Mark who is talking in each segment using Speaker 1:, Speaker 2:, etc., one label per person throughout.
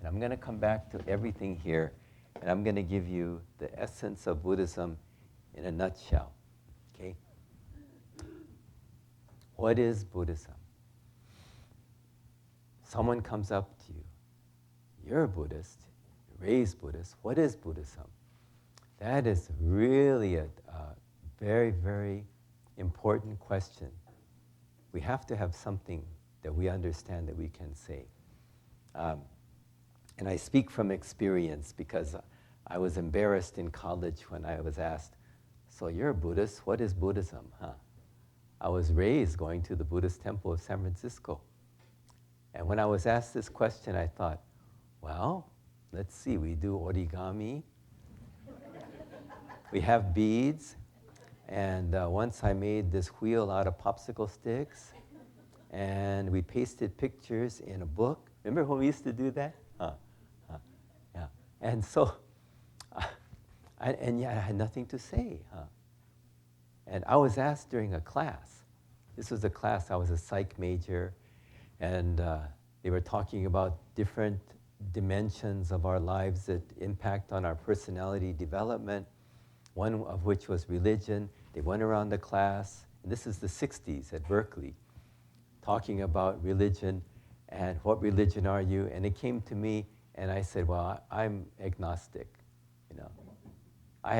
Speaker 1: And I'm going to come back to everything here, and I'm going to give you the essence of Buddhism in a nutshell. Okay? What is Buddhism? Someone comes up to you. You're a Buddhist, you're raised Buddhist. What is Buddhism? That is really a very, very important question. We have to have something that we understand that we can say. And I speak from experience because I was embarrassed in college when I was asked, so you're a Buddhist, what is Buddhism? I was raised going to the Buddhist temple of San Francisco. And when I was asked this question, I thought, well, let's see, we do origami, we have beads, and once I made this wheel out of popsicle sticks, and we pasted pictures in a book. Remember when we used to do that? Yeah. And so, I had nothing to say. And I was asked during a class. This was a class, I was a psych major, and they were talking about different dimensions of our lives that impact on our personality development, one of which was religion. They went around the class, and this is the 60s at Berkeley, talking about religion and what religion are you? And it came to me, and I said, well, I'm agnostic. You know, I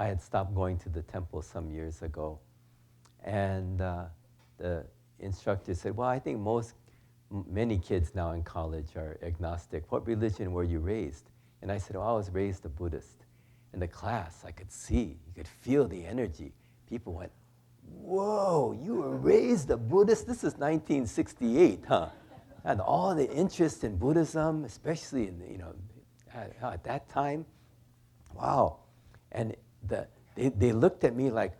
Speaker 1: had stopped going to the temple some years ago, and the instructor said, well, I think many kids now in college are agnostic. What religion were you raised? And I said, oh, I was raised a Buddhist. In the class, I could see, you could feel the energy. People went, whoa, you were raised a Buddhist? This is 1968, huh? And all the interest in Buddhism, especially in at that time, wow. And they looked at me like,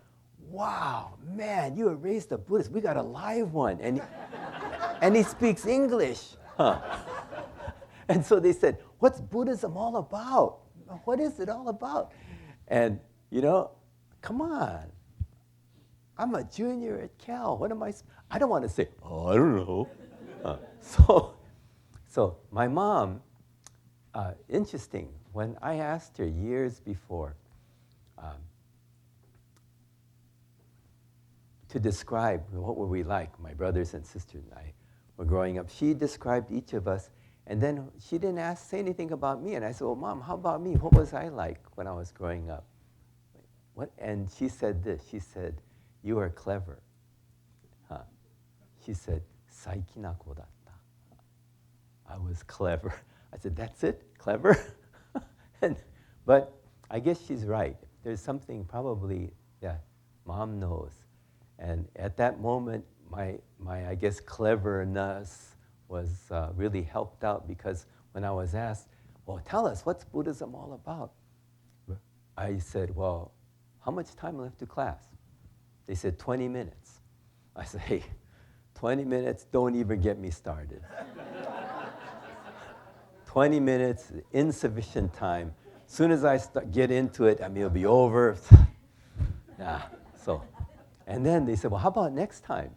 Speaker 1: wow, man, you were raised a Buddhist. We got a live one, and he speaks English, huh? And so they said, what's Buddhism all about? What is it all about? And come on. I'm a junior at Cal. What am I don't want to say, oh, I don't know. So my mom, interesting, when I asked her years before to describe what were we like, my brothers and sisters and I were growing up, she described each of us, and then she didn't say anything about me. And I said, well, Mom, how about me? What was I like when I was growing up? And she said this, she said, you are clever. She said, saiki na ko datta. I was clever. I said, that's it? Clever? But I guess she's right. There's something probably that Mom knows. And at that moment, my I guess, cleverness was really helped out, because when I was asked, well, tell us, what's Buddhism all about? I said, well, how much time left to class? They said 20 minutes. I said, hey, 20 minutes, don't even get me started. 20 minutes, insufficient time. As soon as I get into it, it'll be over. Yeah, so. And then they said, well, how about next time?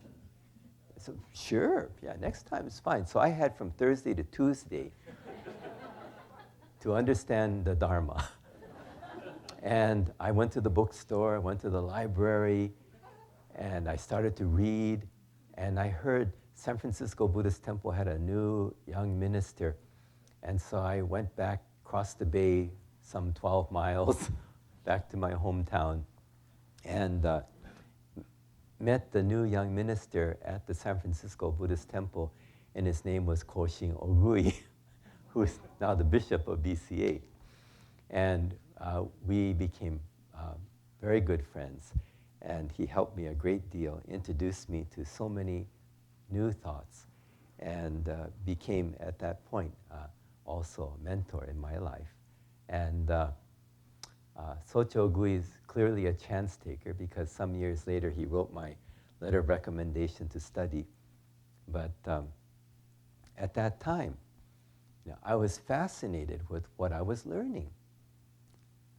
Speaker 1: I said, sure, yeah, next time is fine. So I had from Thursday to Tuesday to understand the Dharma. And I went to the bookstore, I went to the library, and I started to read, and I heard San Francisco Buddhist Temple had a new young minister. And so I went back, crossed the bay some 12 miles back to my hometown, and met the new young minister at the San Francisco Buddhist Temple, and his name was Koshin Ogui, who is now the bishop of BCA. And we became very good friends, and he helped me a great deal, introduced me to so many new thoughts, and became, at that point, also a mentor in my life. And Socho Gui is clearly a chance taker, because some years later he wrote my letter of recommendation to study. But at that time, I was fascinated with what I was learning.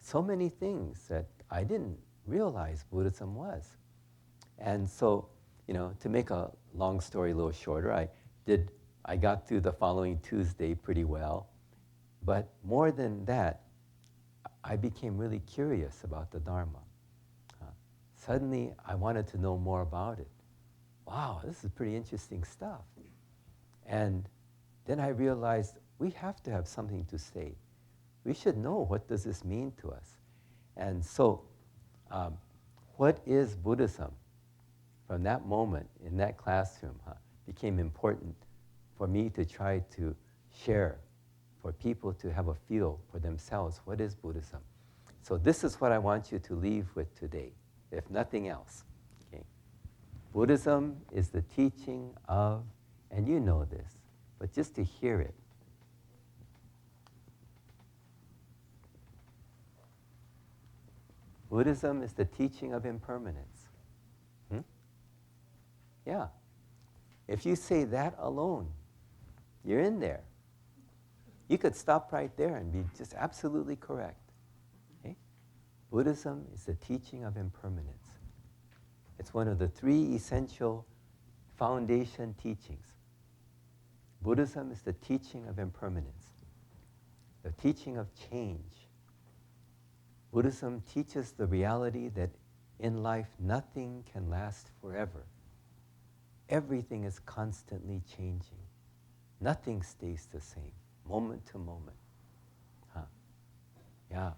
Speaker 1: So many things that I didn't realize Buddhism was. And so, to make a long story a little shorter, I got through the following Tuesday pretty well. But more than that, I became really curious about the Dharma. Suddenly, I wanted to know more about it. Wow, this is pretty interesting stuff. And then I realized we have to have something to say. We should know, what does this mean to us? And so, what is Buddhism? From that moment, in that classroom, became important for me to try to share, for people to have a feel for themselves, what is Buddhism? So this is what I want you to leave with today, if nothing else. Okay? Buddhism is the teaching of, and you know this, but just to hear it. Buddhism is the teaching of impermanence. Yeah. If you say that alone, you're in there. You could stop right there and be just absolutely correct. Okay? Buddhism is the teaching of impermanence. It's one of the 3 essential foundation teachings. Buddhism is the teaching of impermanence, the teaching of change. Buddhism teaches the reality that in life nothing can last forever. Everything is constantly changing. Nothing stays the same, moment to moment. Yeah.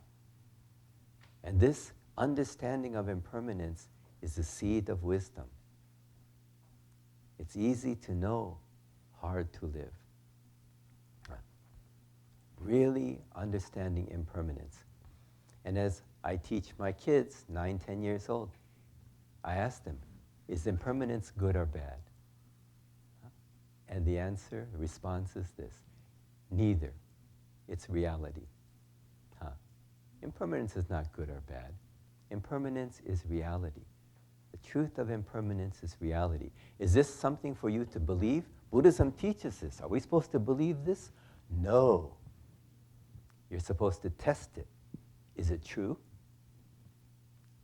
Speaker 1: And this understanding of impermanence is the seed of wisdom. It's easy to know, hard to live. Really understanding impermanence. And as I teach my kids, 9, 10 years old, I ask them, is impermanence good or bad? And the answer, the response is this: neither. It's reality. Impermanence is not good or bad. Impermanence is reality. The truth of impermanence is reality. Is this something for you to believe? Buddhism teaches this. Are we supposed to believe this? No. You're supposed to test it. Is it true?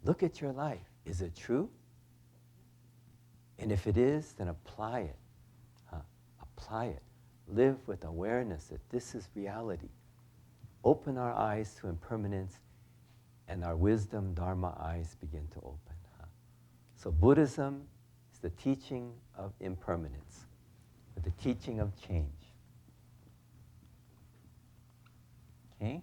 Speaker 1: Look at your life. Is it true? And if it is, then apply it. Apply it. Live with awareness that this is reality. Open our eyes to impermanence, and our wisdom, Dharma eyes begin to open. So Buddhism is the teaching of impermanence, the teaching of change. Okay?